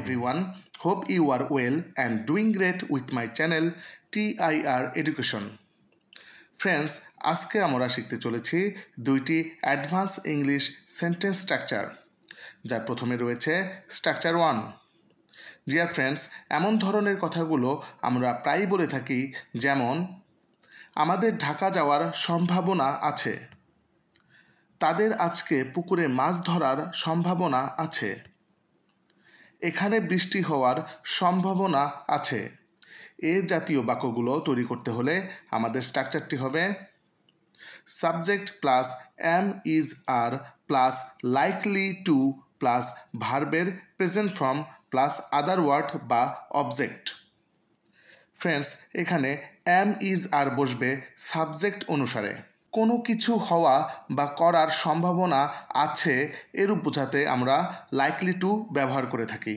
everyone, hope you are well and doing great with my channel TIR Education. Friends, আজকে আমরা শিখতে চলেছি দুইটি অ্যাডভান্স ইংলিশ সেন্টেন্স স্ট্রাকচার, যার প্রথমে রয়েছে স্ট্রাকচার 1। ডিয়ার ফ্রেন্ডস, এমন ধরনের কথাগুলো আমরা প্রায়ই বলে থাকি, যেমন আমাদের ঢাকা যাওয়ার সম্ভাবনা আছে, তাদের আজকে পুকুরে মাছ ধরার সম্ভাবনা আছে, এখানে বৃষ্টি হওয়ার সম্ভাবনা আছে। এ জাতীয় বাক্যগুলো তৈরি করতে হলে আমাদের স্ট্রাকচারটি হবে subject plus am is are plus likely to plus ভার্বের present form plus other word বা অবজেক্ট। ফ্রেন্ডস, এখানে এম ইজ আর বসবে সাবজেক্ট অনুসারে। কোনো কিছু হওয়া বা করার সম্ভাবনা আছে এরূপ বোঝাতে আমরা লাইকলি টু ব্যবহার করে থাকি।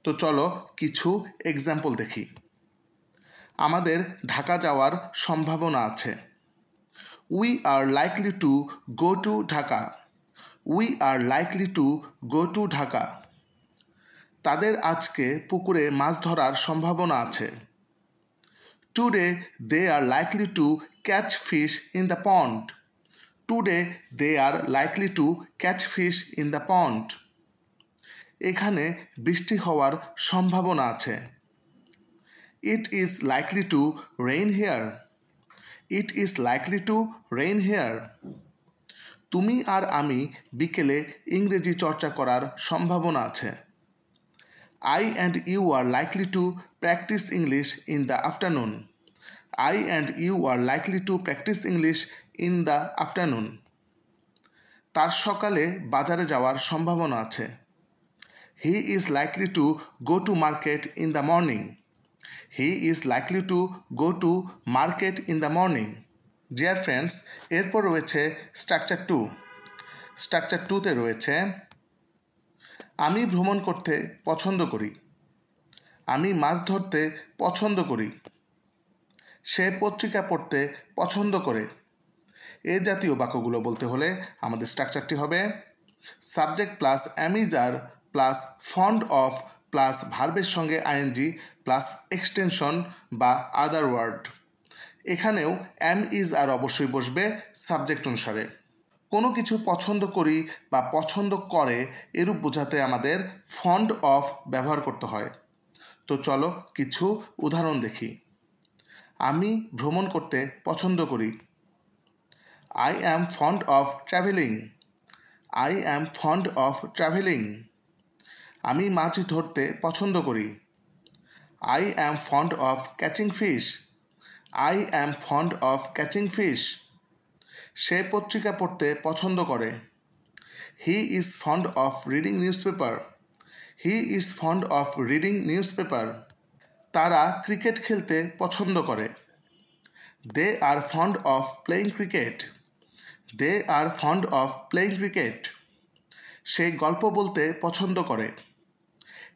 তো চলো কিছু এক্সাম্পল দেখি। আমাদের ঢাকা যাওয়ার সম্ভাবনা আছে। We are likely to go to Dhaka. We are likely to go to Dhaka. তাদের আজকে পুকুরে মাছ ধরার সম্ভাবনা আছে। Today they are likely to catch fish in the pond. Today they are likely to catch fish in the pond. এখানে বৃষ্টি হওয়ার সম্ভাবনা আছে। It is likely to rain here. It is likely to rain here. তুমি আর আমি বিকেলে ইংরেজি চর্চা করার সম্ভাবনা আছে। I and you are likely to practice English in the afternoon. I and you are likely to practice English in the afternoon. তার সকালে বাজারে যাওয়ার সম্ভাবনা আছে। He is likely to go to market in the morning. He is likely to go to market in the morning. Dear friends, এরপর রয়েছে structure 2। Structure 2তে রয়েছে আমি ভ্রমণ করতে পছন্দ করি। আমি মাছ ধরতে পছন্দ করি। সে পত্রিকা পড়তে পছন্দ করে। এ জাতীয় বাক্যগুলো বলতে হলে আমাদের স্ট্রাকচারটি হবে subject plus am is are plus ফন্ড অফ প্লাস ভার্বের সঙ্গে আইএনজি প্লাস এক্সটেনশন বা আদার ওয়ার্ড। এখানেও এম ইজ আর অবশ্যই বসবে সাবজেক্ট অনুসারে। কোনো কিছু পছন্দ করি বা পছন্দ করে এরূপ বোঝাতে আমাদের ফন্ড অফ ব্যবহার করতে হয়। তো চলো কিছু উদাহরণ দেখি। আমি ভ্রমণ করতে পছন্দ করি। I am fond of traveling. I am fond of traveling. আমি মাছ ধরতে পছন্দ করি। I am fond of catching fish. I am fond of catching fish. সে পত্রিকা পড়তে পছন্দ করে। He is fond of reading newspaper. He is fond of reading newspaper. তারা cricket খেলতে পছন্দ করে। They are fond of playing cricket. They are fond of playing cricket. সে গল্প বলতে পছন্দ করে।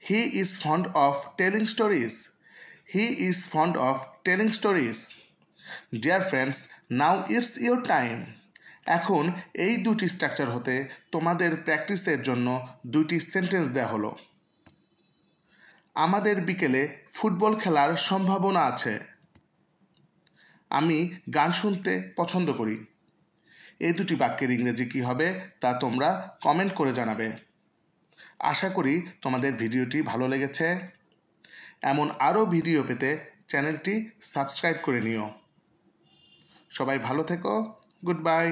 He is fond of telling stories. He is fond of telling stories. Dear friends, now it's your time. এখন এই দুটি স্ট্রাকচার হতে তোমাদের প্র্যাকটিসের জন্য দুটি সেন্টেন্স দেওয়া হলো। আমাদের বিকেলে ফুটবল খেলার সম্ভাবনা আছে। আমি গান শুনতে পছন্দ করি। এই দুটি বাক্যের ইংরেজি কী হবে তা তোমরা কমেন্ট করে জানাবে। আশা করি তোমাদের ভিডিওটি ভালো লেগেছে। এমন আরও ভিডিও পেতে চ্যানেলটি সাবস্ক্রাইব করে নিও। সবাই ভালো থেকো। Good bye.